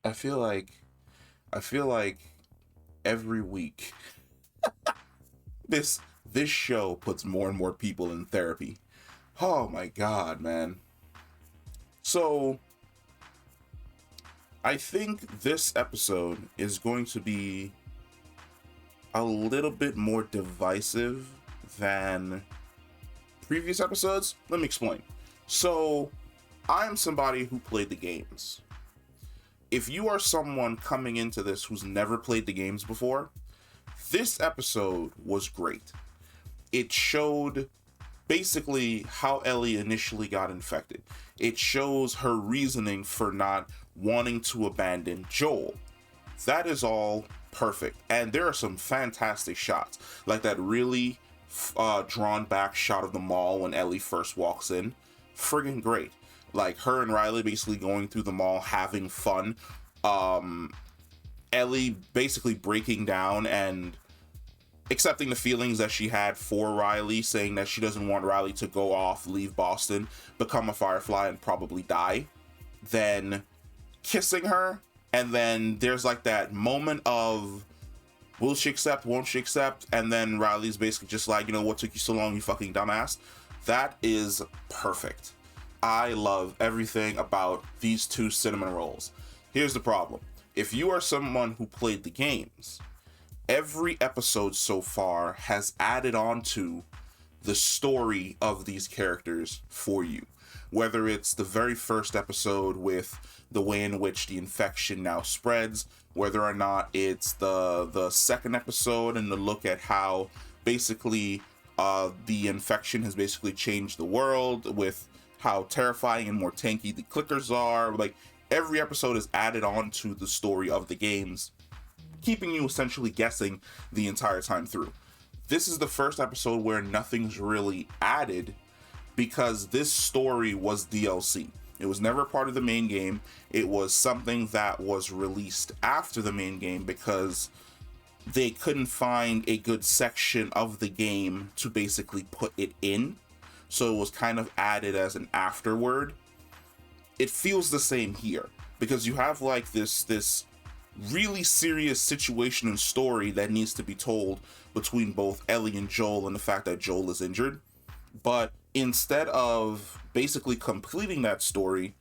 I feel like I feel like every week this this show puts more and more people in therapy. Oh my god, man. So, I think this episode is going to be a little bit more divisive than previous episodes. Let me explain. So, I'm somebody who played the games. If you are someone coming into this who's never played the games before, this episode was great. It showed basically how Ellie initially got infected. It shows her reasoning for not wanting to abandon Joel. That is all perfect. And there are some fantastic shots, like that really drawn back shot of the mall when Ellie first walks in. Friggin' great. Like her and Riley basically going through the mall having fun. Ellie basically breaking down and accepting the feelings that she had for Riley, saying that she doesn't want Riley to go off, leave Boston, become a Firefly, and probably die. Then kissing her, and then there's like that moment of will she accept, won't she accept, and then Riley's basically just like, you know, what took you so long, you fucking dumbass. That is perfect. I love everything about these two cinnamon rolls. Here's the problem. If you are someone who played the games, every episode so far has added on to the story of these characters for you. Whether it's the very first episode with the way in which the infection now spreads, whether or not it's the second episode and the look at how basically the infection has basically changed the world with how terrifying and more tanky the clickers are. Like, every episode is added on to the story of the games, keeping you essentially guessing the entire time through. This is the first episode where nothing's really added because this story was DLC. It was never part of the main game. It was something that was released after the main game because they couldn't find a good section of the game to basically put it in. So it was kind of added as an afterword. It feels the same here because you have like this really serious situation and story that needs to be told between both Ellie and Joel, and the fact that Joel is injured. But instead of basically completing that story,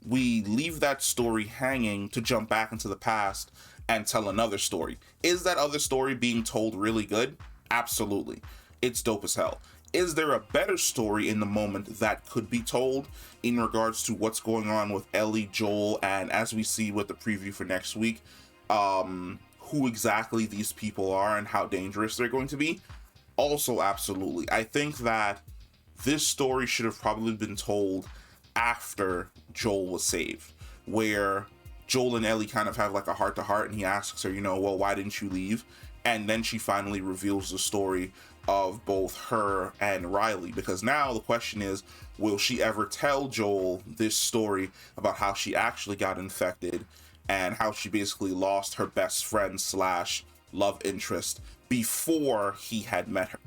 we leave that story hanging to jump back into the past and tell another story. Is that other story being told really good? Absolutely. It's dope as hell. Is there a better story in the moment that could be told in regards to what's going on with Ellie, Joel, and as we see with the preview for next week, who exactly these people are and how dangerous they're going to be? Also, absolutely. I think that this story should have probably been told after Joel was saved, where Joel and Ellie kind of have like a heart-to-heart, and he asks her, you know, well, why didn't you leave? And then she finally reveals the story of both her and Riley, because now the question is, will she ever tell Joel this story about how she actually got infected and how she basically lost her best friend slash love interest before he had met her.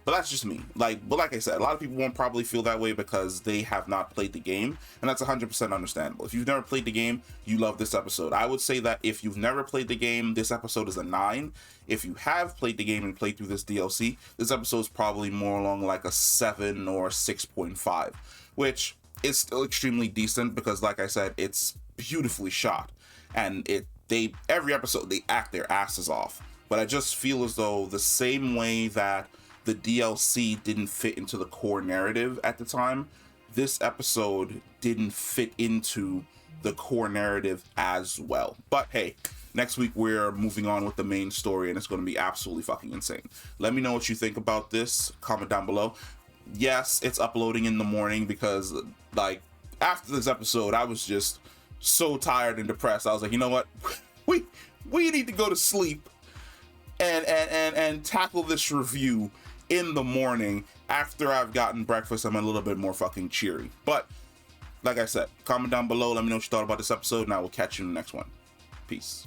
But that's just me. But like I said, a lot of people won't probably feel that way because they have not played the game, and that's 100% understandable. If you've never played the game, you love this episode. I would say that if you've never played the game, this episode is a 9. If you have played the game and played through this DLC, this episode is probably more along like a 7 or 6.5, which is still extremely decent because, like I said, it's beautifully shot, and every episode they act their asses off. But I just feel as though the same way that the DLC didn't fit into the core narrative at the time, this episode didn't fit into the core narrative as well. But hey, next week we're moving on with the main story, and it's going to be absolutely fucking insane. Let me know what you think about this. Comment down below. Yes, it's uploading in the morning because, like, after this episode, I was just so tired and depressed. I was like, you know what? We need to go to sleep and tackle this review in the morning after I've gotten breakfast. I'm a little bit more fucking cheery. But like I said, comment down below, let me know what you thought about this episode, and I will catch you in the next one. Peace.